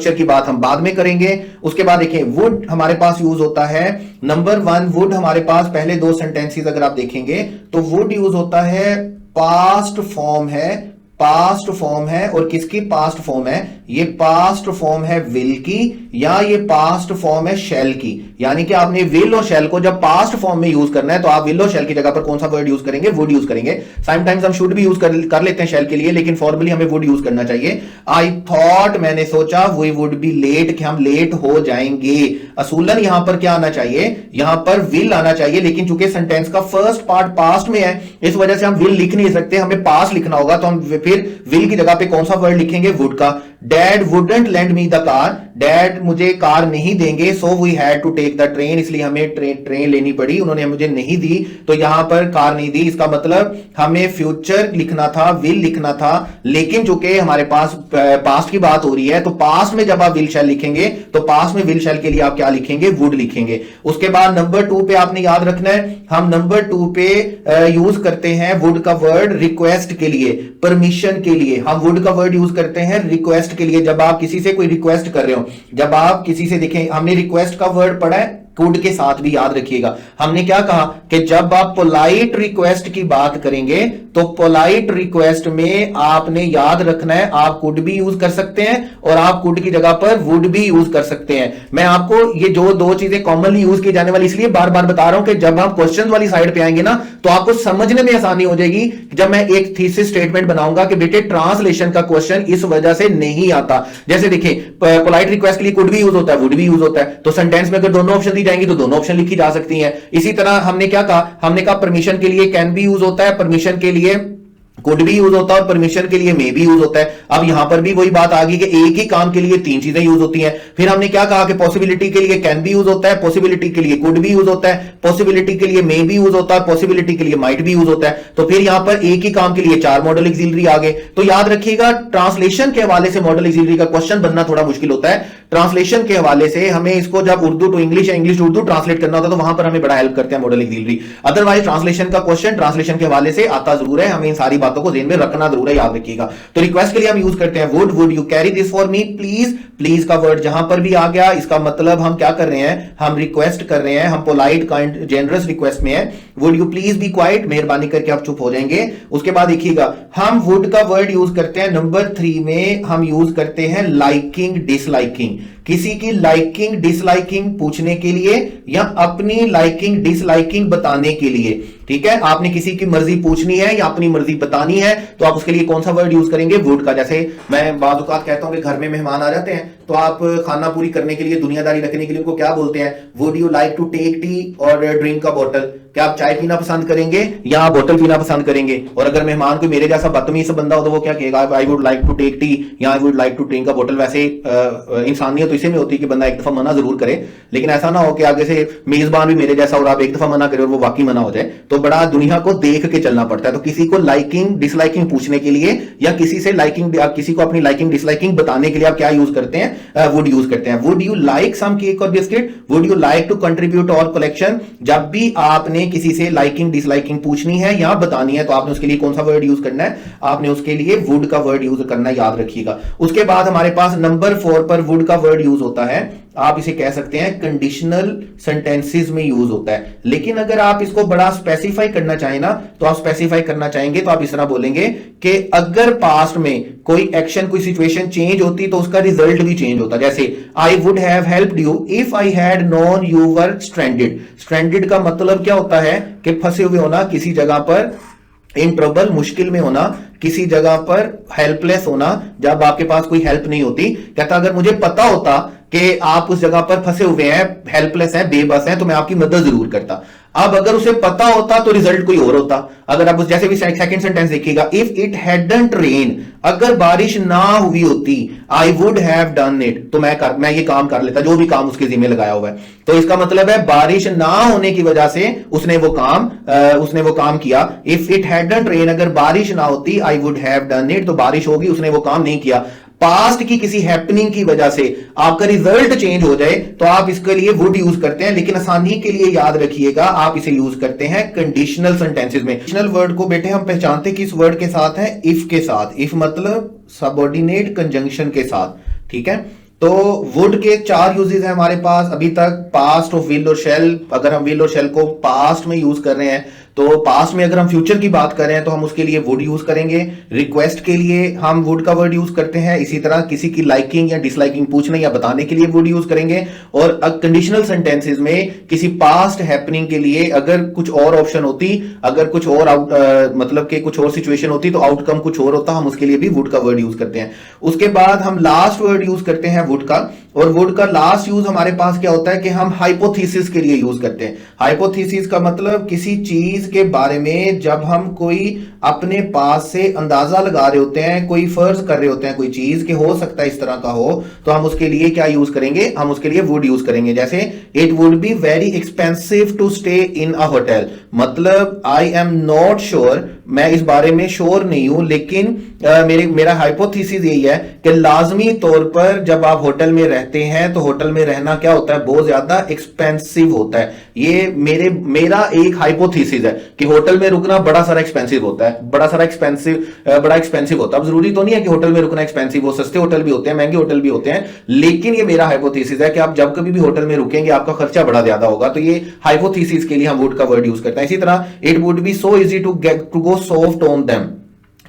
की बात हम बाद में करेंगे। उसके बाद देखें वुड हमारे पास यूज होता है। नंबर 1 वुड हमारे पास पहले दो सेंटेंसेस अगर आप देखेंगे तो वुड यूज होता है, पास्ट फॉर्म है, पास्ट फॉर्म है। और किसकी पास्ट फॉर्म है? ये पास्ट फॉर्म है विल की, या ये पास्ट फॉर्म है शैल की। यानी कि आपने विल और शैल को जब पास्ट फॉर्म में यूज करना है तो आप विल और शैल की जगह पर कौन सा वर्ड यूज करेंगे? वुड यूज करेंगे। समटाइम्स हम शुड भी यूज कर लेते हैं शैल के लिए, लेकिन फॉर्मली हमें वुड यूज करना चाहिए। आई थॉट, मैंने सोचा, वी वुड बी लेट, कि हम लेट हो जाएंगे। असूलन यहां पर क्या आना चाहिए? यहां पर विल आना चाहिए, लेकिन चूंकि सेंटेंस का फर्स्ट पार्ट पास्ट में है इस वजह से हम विल लिख नहीं सकते, हमें पास्ट लिखना होगा। तो हम फिर विल की जगह पे कौन सा वर्ड लिखेंगे? वुड का। Dad wouldn't lend me the car, dad मुझे कार नहीं देंगे, so we had to take the train, इसलिए हमें ट्रेन लेनी पड़ी, उन्होंने मुझे नहीं दी, तो यहां पर कार नहीं दी। इसका मतलब हमें फ्यूचर लिखना था, विल लिखना था, लेकिन चूंकि हमारे पास पास्ट की बात हो रही है तो पास्ट में जब आप विल शैल लिखेंगे तो पास्ट में विल शैल के लिए आप क्या लिखेंगे? वुड लिखेंगे। उसके बाद नंबर 2 पे आपने याद रखना है, हम नंबर 2 पे यूज करते हैं वुड का वर्ड रिक्वेस्ट के लिए, परमिशन के लिए। हम वुड का वर्ड यूज करते हैं रिक्वेस्ट के लिए। जब आप किसी से कोई रिक्वेस्ट कर रहे हो, जब आप किसी से, देखें हमने रिक्वेस्ट का वर्ड पढ़ा है कुड के साथ भी, याद रखिएगा। हमने क्या कहा कि जब आप पोलाइट रिक्वेस्ट की बात करेंगे तो पोलाइट रिक्वेस्ट में आपने याद रखना है आप कुड भी यूज कर सकते हैं और आप कुड की जगह पर वुड भी यूज कर सकते हैं। मैं आपको ये जो दो चीजें कॉमनली यूज की जाने वाली इसलिए बार बार बता रहा हूं कि जब आप क्वेश्चन वाली साइड पे आएंगे ना तो आपको समझने में आसानी हो जाएगी। जब मैं एक थीसिस स्टेटमेंट बनाऊंगा कि बेटे ट्रांसलेशन का क्वेश्चन इस वजह से नहीं आता, जैसे देखिए पोलाइट रिक्वेस्ट के लिए कुड भी यूज होता है, वुड भी यूज होता है, तो सेंटेंस में अगर दोनों ऑप्शन दी जाएंगी तो दोनों ऑप्शन लिखी जा सकती हैं। इसी तरह हमने क्या कहा? हमने कहा परमिशन के लिए कैन भी यूज होता है, परमिशन के लिए कुड भी यूज होता है और परमिशन के लिए मे भी यूज होता है। अब यहां पर भी वही बात आ गई कि एक ही काम के लिए तीन चीजें यूज होती हैं। फिर हमने क्या कहा कि पॉसिबिलिटी के लिए कैन भी यूज होता है, पॉसिबिलिटी के लिए कुड भी यूज होता है, पॉसिबिलिटी के लिए मे भी यूज होता है, पॉसिबिलिटी के लिए माइट भी यूज होता है। तो फिर यहां पर एक ही काम के लिए 4 मॉडल ऑक्सिलरी आ गए। तो याद रखिएगा ट्रांसलेशन के हवाले से मॉडल ऑक्सिलरी का क्वेश्चन बनना थोड़ा मुश्किल होता है। ट्रांसलेशन के हवाले से हमें इसको जब उर्दू टू इंग्लिश या इंग्लिश टू उर्दू ट्रांसलेट करना होता है तो वहां पर हमें बड़ा हेल्प करते हैं मॉडल ऑक्सिलरी। अदरवाइज ट्रांसलेशन का क्वेश्चन ट्रांसलेशन के हवाले से आता जरूर है, हमें इन सारी बातों को ध्यान में रखना जरूर है, याद रखिएगा। तो रिक्वेस्ट के लिए हम यूज करते हैं would you carry this for me please. Please का वर्ड जहां पर भी आ गया इसका मतलब हम क्या कर रहे हैं? हम रिक्वेस्ट कर रहे हैं, हम पोलाइट काइंड जेनरस रिक्वेस्ट में है। Would you please be quite, मेहरबानी करके आप चुप हो जाएंगे। उसके बाद देखिएगा हम वुड का वर्ड यूज करते हैं नंबर 3 में, हम यूज करते हैं लाइकिंग डिसलाइकिंग। किसी की लाइकिंग डिसलाइकिंग पूछने के लिए या अपनी लाइकिंग डिसलाइकिंग बताने के लिए। ठीक है, आपने किसी की मर्जी पूछनी है या अपनी मर्जी बतानी है तो आप उसके लिए कौन सा वर्ड यूज करेंगे? वुड का। जैसे मैं बाज़ औक़ात कहता हूं कि घर में मेहमान आ जाते हैं तो आप खाना पूरी करने के लिए, दुनियादारी रखने के लिए उनको क्या बोलते हैं? Would you like to take tea और ड्रिंक अ बॉटल? क्या आप चाय पीना पसंद करेंगे या बोतल पीना पसंद करेंगे? और अगर मेहमान कोई मेरे जैसा बदतमीज बंदा हो तो वो क्या कहेगा? I would like to take tea या I would like to drink a bottle. वैसे इंसानियत तो इसी में होती है कि बंदा एक दफा मना जरूर करे, लेकिन ऐसा ना हो कि आगे से मेजबान भी मेरे जैसा और आप एक दफा मना करें और वो वाकई मना हो जाए। तो बड़ा दुनिया को देख के चलना पड़ता है। तो किसी को लाइकिंग डिसलाइकिंग पूछने के लिए या किसी से लाइकिंग, किसी को अपनी लाइकिंग डिसलाइकिंग बताने के लिए आप क्या यूज करते हैं? वुड यूज करते हैं। Would you like some cake और biscuit? Would you like to contribute our collection? जब भी आपने किसी से लाइकिंग डिसलाइकिंग पूछनी है या बतानी है तो आपने उसके लिए कौन सा वर्ड यूज करना है? आपने उसके लिए वुड का वर्ड यूज करना है, याद रखिएगा। उसके बाद हमारे पास नंबर 4 पर वुड का वर्ड यूज होता है, आप इसे कह सकते हैं कंडीशनल सेंटेंसेस में यूज होता है। लेकिन अगर आप इसको बड़ा स्पेसिफाई करना चाहें ना तो आप स्पेसिफाई करना चाहेंगे तो आप इस तरह बोलेंगे कि अगर पास्ट में कोई एक्शन, कोई सिचुएशन चेंज होती तो उसका रिजल्ट भी चेंज होता। जैसे I would have helped you if I had known you were stranded. Stranded का मतलब क्या होता है? कि फंसे हुए होना, किसी जगह पर इन ट्रबल, मुश्किल में होना, किसी जगह पर हेल्पलेस होना, जब आपके पास कोई हेल्प नहीं होती। कहता अगर मुझे पता होता कि आप उस जगह पर फंसे हुए हैं, हेल्पलेस हैं, बेबस हैं, तो मैं आपकी मदद जरूर करता। अब अगर उसे पता होता तो रिजल्ट कोई और होता। अगर आप उस जैसे भी सेकंड सेंटेंस देखिएगा, इफ इट हैडंट रेन, अगर बारिश ना हुई होती, I would have done it, तो मैं ये काम कर लेता, जो भी काम उसके जिम्मे लगाया हुआ है। तो इसका मतलब है बारिश ना होने की वजह से उसने वो काम किया। इफ इट हैडंट रेन, अगर बारिश ना होती, I would have done it, तो बारिश होगी, उसने वो काम नहीं किया। पास्ट की किसी हैपनिंग की वजह से आपका रिजल्ट चेंज हो जाए तो आप इसके लिए वुड यूज करते हैं, लेकिन आसानी के लिए याद रखिएगा आप इसे यूज करते हैं कंडीशनल सेंटेंसेस में। कंडीशनल वर्ड को बेटे हम पहचानते किस वर्ड के साथ है? इफ के साथ। इफ मतलब सबऑर्डिनेट कंजंक्शन के साथ। ठीक है, तो वुड के 4 यूजेस हैं हमारे पास अभी तक। पास्ट ऑफ विल और शेल, अगर हम विल और शेल को पास्ट में यूज कर रहे हैं तो पास्ट में अगर हम फ्यूचर की बात कर रहे हैं तो हम उसके लिए वुड यूज करेंगे। रिक्वेस्ट के लिए हम वुड का वर्ड यूज करते हैं। इसी तरह किसी की लाइकिंग या डिसलाइकिंग पूछने या बताने के लिए वुड यूज करेंगे। और कंडीशनल सेंटेंसेस में किसी पास्ट हैपनिंग के लिए अगर कुछ और ऑप्शन होती, अगर कुछ और मतलब कि कुछ और सिचुएशन होती तो आउटकम कुछ और होता, हम उसके लिए भी वुड का वर्ड यूज करते हैं। उसके बाद हम लास्ट वर्ड यूज करते हैं वुड का, और वुड का लास्ट यूज हमारे पास क्या होता है कि हम हाइपोथेसिस के लिए यूज करते हैं। हाइपोथेसिस का मतलब किसी चीज के बारे में जब हम कोई अपने पास से अंदाजा लगा रहे होते हैं, कोई फर्ज कर रहे होते हैं कोई चीज कि हो सकता है इस तरह का हो, तो हम उसके लिए क्या यूज करेंगे, हम उसके लिए वुड यूज करेंगे। जैसे it would be very expensive to stay in a hotel, मतलब आई एम नॉट श्योर, मैं इस बारे में श्योर नहीं हूं, लेकिन मेरा हाइपोथेसिस यही है कि लाजमी तौर पर जब आप होटल में रहते हैं तो होटल में रहना क्या होता है, बहुत ज्यादा एक्सपेंसिव होता है। ये मेरा एक हाइपोथेसिस है कि होटल में रुकना बड़ा सारा एक्सपेंसिव होता है, बड़ा एक्सपेंसिव होता है। अब जरूरी तो नहीं है कि होटल में रुकना एक्सपेंसिव हो, सस्ते होटल भी होते हैं, महंगे होटल भी होते हैं, लेकिन ये मेरा हाइपोथेसिस है कि आप जब कभी भी होटल में रुकेंगे आपका खर्चा बड़ा ज्यादा होगा। तो ये हाइपोथेसिस के लिए हम वुड का वर्ड यूज करते हैं। इसी तरह it would be so easy to go soft on them,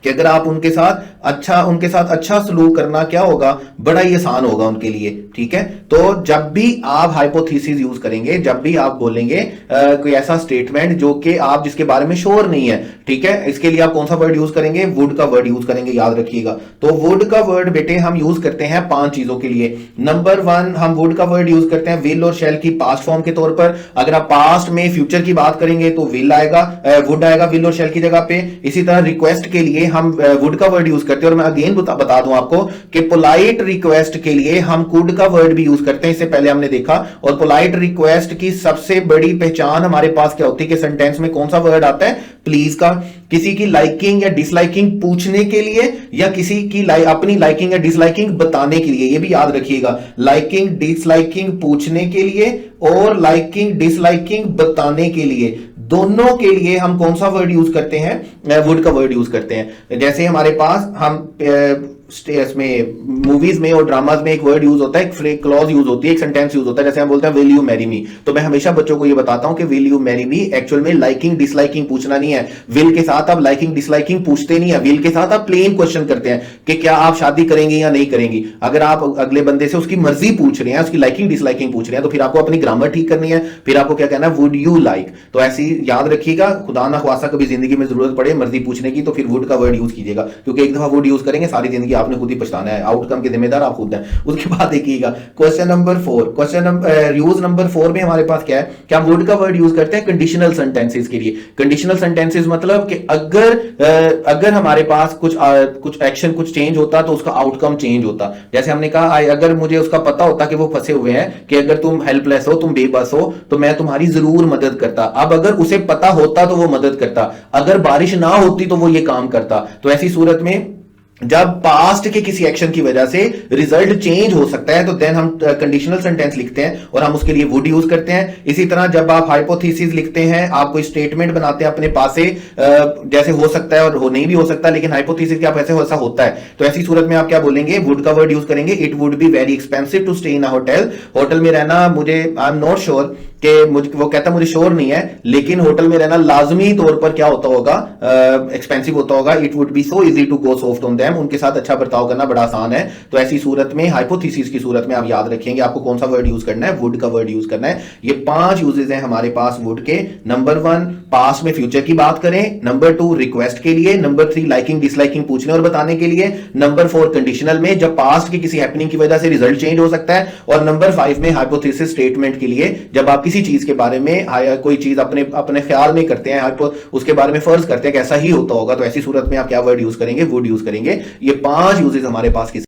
कि अगर आप उनके साथ अच्छा सलूक करना क्या होगा, बड़ा ही आसान होगा उनके लिए। ठीक है, तो जब भी आप हाइपोथेसिस यूज करेंगे, जब भी आप बोलेंगे कोई ऐसा स्टेटमेंट जो कि आप जिसके बारे में श्योर नहीं है, ठीक है, इसके लिए आप कौन सा वर्ड यूज करेंगे, वुड का वर्ड यूज करेंगे, याद रखिएगा। तो वुड का वर्ड बेटे हम यूज करते हैं 5 चीजों के लिए। नंबर 1 हम वुड का वर्ड यूज करते हैं विल और शेल की पास्ट फॉर्म के तौर पर। अगर आप पास्ट में फ्यूचर की बात करेंगे तो विल आएगा, वुड आएगा विल और शेल की जगह पे। इसी तरह रिक्वेस्ट के लिए हम वुड का वर्ड यूज करते हैं। और मैं अगेन बता दूं आपको कि पोलाइट रिक्वेस्ट के लिए हम कुड का वर्ड भी यूज करते हैं, इससे पहले हमने देखा। और पोलाइट रिक्वेस्ट की सबसे बड़ी पहचान हमारे पास क्या होती है कि सेंटेंस में कौन सा वर्ड आता है, प्लीज का। किसी की लाइकिंग या डिसलाइकिंग पूछने के लिए या किसी की अपनी लाइकिंग या डिसलाइकिंग बताने के लिए, ये भी याद रखिएगा। लाइकिंग डिसलाइकिंग पूछने के लिए और लाइकिंग डिसलाइकिंग बताने के लिए, दोनों के लिए हम कौन सा वर्ड यूज करते हैं, वुड का वर्ड यूज करते हैं। जैसे हमारे पास हम में मूवीज में और ड्रामाज में एक वर्ड यूज होता है, एक क्लॉज यूज होती है, एक सेंटेंस यूज होता है, जैसे हम बोलते हैं विल यू मैरी मी। तो मैं हमेशा बच्चों को ये बताता हूं कि will you marry me actual में लाइकिंग डिसलाइकिंग पूछना नहीं है। विल के साथ आप लाइकिंग डिसलाइकिंग पूछते नहीं है, विल के साथ आप प्लेन क्वेश्चन करते हैं कि क्या आप शादी करेंगे या नहीं करेंगी। अगर आप अगले बंदे से उसकी मर्जी पूछ रहे हैं, उसकी लाइकिंग डिसलाइकिंग पूछ रहे हैं, तो फिर आपको अपनी ग्रामर ठीक करनी है, फिर आपको क्या कहना है, वुड यू लाइक। तो ऐसी याद रखिएगा, खुदा ना ख्वासा कभी जिंदगी में जरूरत पड़े मर्जी पूछने की तो फिर वुड का वर्ड यूज कीजिएगा, क्योंकि एक दफा वुड यूज करेंगे सारी जिंदगी आपने खुद ही पछताना है, आउटकम के जिम्मेदार आप खुद हैं। उसके बाद देखिएगा क्वेश्चन नंबर 4, यूज नंबर 4 में हमारे पास क्या है, क्या वुड का वर्ड यूज करते हैं कंडीशनल सेंटेंसेस के लिए। कंडीशनल सेंटेंसेस मतलब कि अगर हमारे पास कुछ एक्शन कुछ चेंज होता तो उसका आउटकम चेंज होता। जैसे हमने कहा अगर मुझे उसका पता होता कि वो फंसे हुए हैं, कि अगर तुम हेल्पलेस हो, तुम बेबस हो, तो मैं तुम्हारी जरूर मदद करता। अब अगर उसे पता होता तो वो मदद करता, अगर बारिश ना होती तो वो ये काम करता। तो ऐसी सूरत में जब पास्ट के किसी एक्शन की वजह से रिजल्ट चेंज हो सकता है तो देन हम कंडीशनल सेंटेंस लिखते हैं और हम उसके लिए वुड यूज करते हैं। इसी तरह जब आप हाइपोथेसिस लिखते हैं, आप कोई स्टेटमेंट बनाते हैं अपने पास से, जैसे हो सकता है और हो नहीं भी हो सकता, लेकिन हाइपोथेसिस क्या ऐसे ऐसा होता है, तो ऐसी सूरत में आप क्या बोलेंगे, वुड का वर्ड यूज करेंगे। It would be very expensive to stay in a hotel, hotel में रहना मुझे, आई एम नॉट श्योर, कि वो कहता मुझे श्योर नहीं है, लेकिन होटल में रहना लाजमी तौर पर क्या होता होगा, एक्सपेंसिव होता होगा। It would be so easy to go soft on them, उनके साथ अच्छा बर्ताव करना बड़ा आसान है। तो ऐसी सूरत में हाइपोथेसिस की सूरत में आप याद रखेंगे आपको कौन सा वर्ड यूज करना है, वुड का वर्ड यूज करना है। ये 5 यूजेस हैं हमारे पास वुड के। नंबर 1 पास्ट में फ्यूचर की बात करें, नंबर 2 रिक्वेस्ट के लिए, नंबर 3 लाइकिंग डिसलाइकिंग पूछने और बताने के लिए, नंबर 4 कंडीशनल में जब पास्ट की किसी हैपनिंग की वजह से रिजल्ट चेंज हो सकता है, और नंबर 5 में हाइपोथेसिस स्टेटमेंट के लिए जब आप किसी चीज के बारे में कोई चीज अपने ख्याल में करते हैं, उसके बारे में फर्ज करते हैं कि ऐसा ही होता होगा, तो ऐसी सूरत में आप क्या वर्ड यूज करेंगे, वुड यूज करेंगे। ये 5 यूजेस हमारे पास